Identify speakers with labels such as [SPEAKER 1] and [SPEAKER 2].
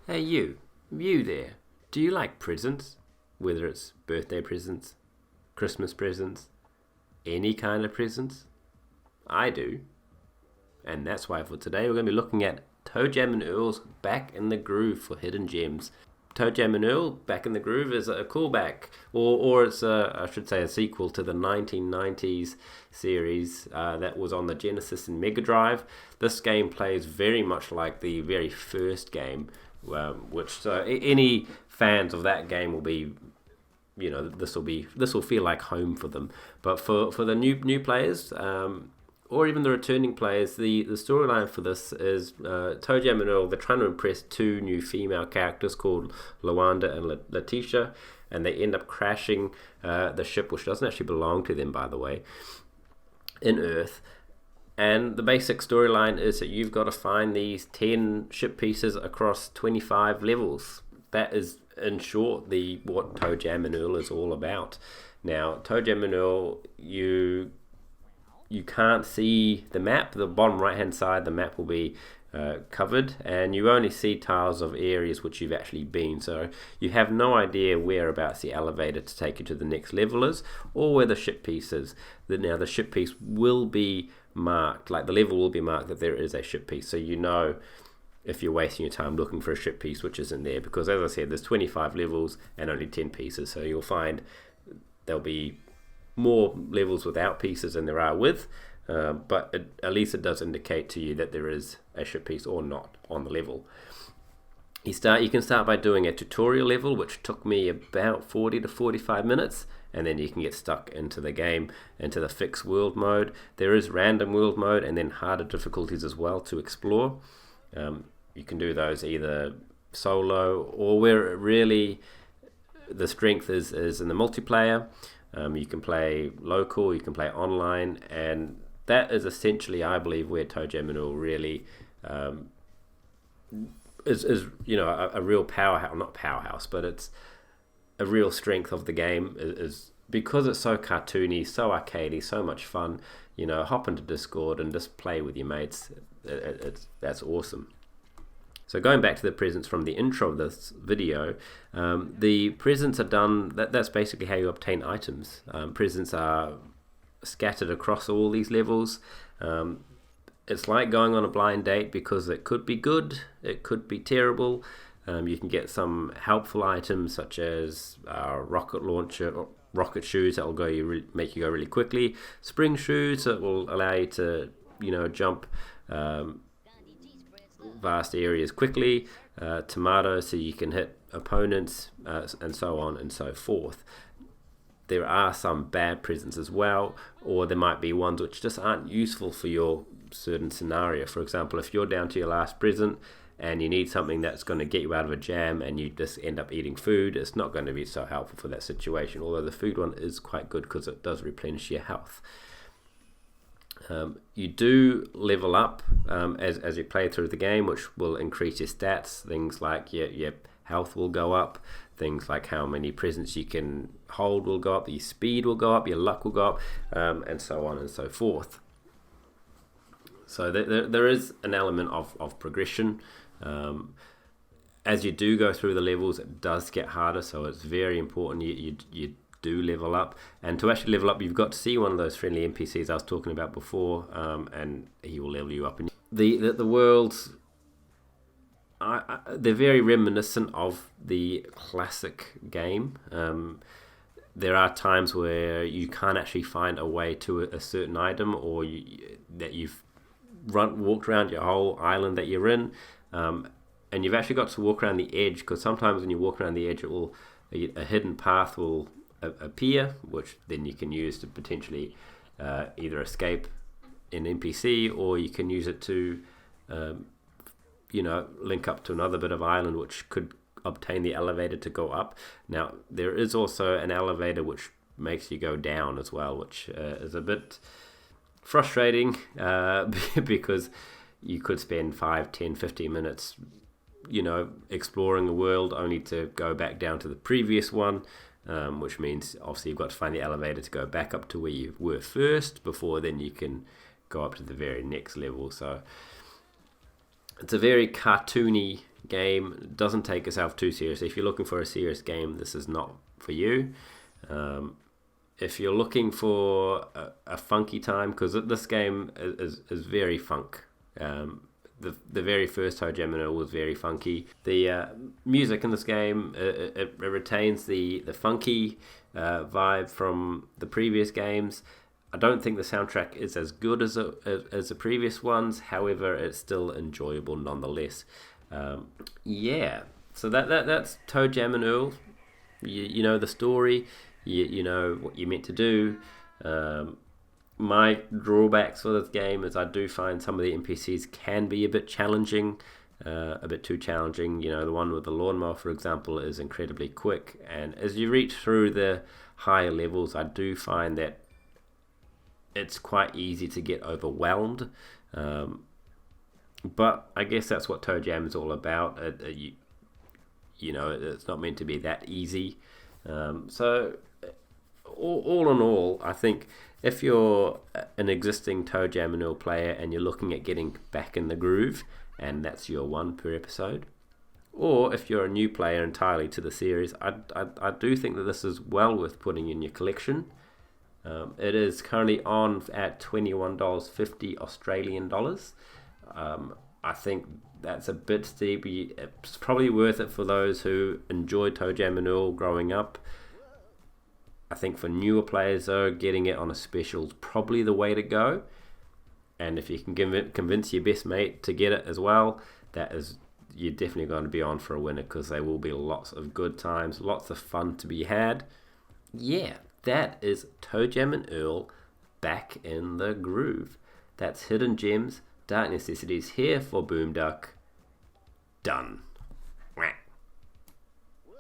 [SPEAKER 1] Hey you there. Do you like presents? Whether it's birthday presents, Christmas presents, any kind of presents? I do. And that's why for today we're going to be looking at Toejam and Earl's Back in the Groove for Hidden Gems. Toejam and Earl Back in the Groove is a callback, or it's I should say a sequel to the 1990s series that was on the Genesis and Mega Drive. This game plays very much like the very first game, which any fans of that game will be, this will feel like home for them. But for the new players, or even the returning players, the storyline for this is Toejam and Earl, they're trying to impress two new female characters called Lawanda and Letitia, and they end up crashing the ship, which doesn't actually belong to them, by the way, in Earth. And the basic storyline is that you've got to find these 10 ship pieces across 25 levels. That is, in short, what Toejam and Earl is all about. Now, Toejam and Earl, you can't see the map. The bottom right hand side, the map will be covered, and you only see tiles of areas which you've actually been, so you have no idea whereabouts the elevator to take you to the next level is, or where the ship piece is. Now the ship piece will be marked, like the level will be marked that there is a ship piece, so you know if you're wasting your time looking for a ship piece which isn't there, because as I said, there's 25 levels and only 10 pieces, so you'll find there'll be more levels without pieces than there are with, but at least it does indicate to you that there is a ship piece or not on the level. You can start by doing a tutorial level, which took me about 40 to 45 minutes, and then you can get stuck into the game, into the fixed world mode. There is random world mode and then harder difficulties as well to explore. You can do those either solo, or where really the strength is in the multiplayer. You can play local, you can play online, and that is essentially, I believe, where Toejam and Earl really is a real powerhouse, not powerhouse, but it's a real strength of the game is because it's so cartoony, so arcadey, so much fun. Hop into Discord and just play with your mates. That's awesome. So going back to the presents from the intro of this video, the presents are done, that's basically how you obtain items. Presents are scattered across all these levels. It's like going on a blind date because it could be good, it could be terrible. You can get some helpful items such as rocket launcher, or rocket shoes that will make you go really quickly, spring shoes that will allow you to jump vast areas quickly, tomatoes so you can hit opponents, and so on and so forth. There are some bad presents as well, or there might be ones which just aren't useful for your certain scenario. For example, if you're down to your last present and you need something that's going to get you out of a jam and you just end up eating food, it's not going to be so helpful for that situation, although the food one is quite good because it does replenish your health. You do level up as you play through the game, which will increase your stats. Things like your health will go up, things like how many presents you can hold will go up, your speed will go up, your luck will go up, and so on and so forth. So there is an element of progression. As you do go through the levels, it does get harder, so it's very important you do level up. And to actually level up, you've got to see one of those friendly NPCs I was talking about before, and he will level you up. And the worlds, they're very reminiscent of the classic game. There are times where you can't actually find a way to a certain item, or that you've walked around your whole island that you're in, and you've actually got to walk around the edge, because sometimes when you walk around the edge, a hidden path will appear, which then you can use to potentially either escape an NPC, or you can use it to link up to another bit of island which could obtain the elevator to go up. Now there is also an elevator which makes you go down as well, which is a bit frustrating because you could spend 5, 10, 15 minutes exploring the world only to go back down to the previous one, which means obviously you've got to find the elevator to go back up to where you were first before then you can go up to the very next level. So it's a very cartoony game. Doesn't take itself too seriously. If you're looking for a serious game, this is not for you. If you're looking for a funky time, because this game is very funk. The very first Toejam and Earl was very funky. The music in this game, it retains the funky vibe from the previous games. I don't think the soundtrack is as good as the previous ones. However, it's still enjoyable nonetheless. So that's Toejam and Earl. You know the story. You know what you're meant to do. My drawbacks for this game is I do find some of the NPCs can be a bit challenging, a bit too challenging. You know, the one with the lawnmower, for example, is incredibly quick. And as you reach through the higher levels, I do find that it's quite easy to get overwhelmed. But I guess that's what Toejam is all about. You know, it's not meant to be that easy. So all in all, I think if you're an existing Toejam and Earl player and you're looking at getting back in the groove, and that's your one per episode, or if you're a new player entirely to the series, I do think that this is well worth putting in your collection. It is currently on at $21.50 Australian dollars. I think that's a bit steep. It's probably worth it for those who enjoyed Toejam and Earl growing up. I think for newer players, though, getting it on a special is probably the way to go. And if you can convince your best mate to get it as well, you're definitely going to be on for a winner, because there will be lots of good times, lots of fun to be had. Yeah, that is Toejam and Earl back in the groove. That's Hidden Gems, Dark Necessities here for Boomduck. Done.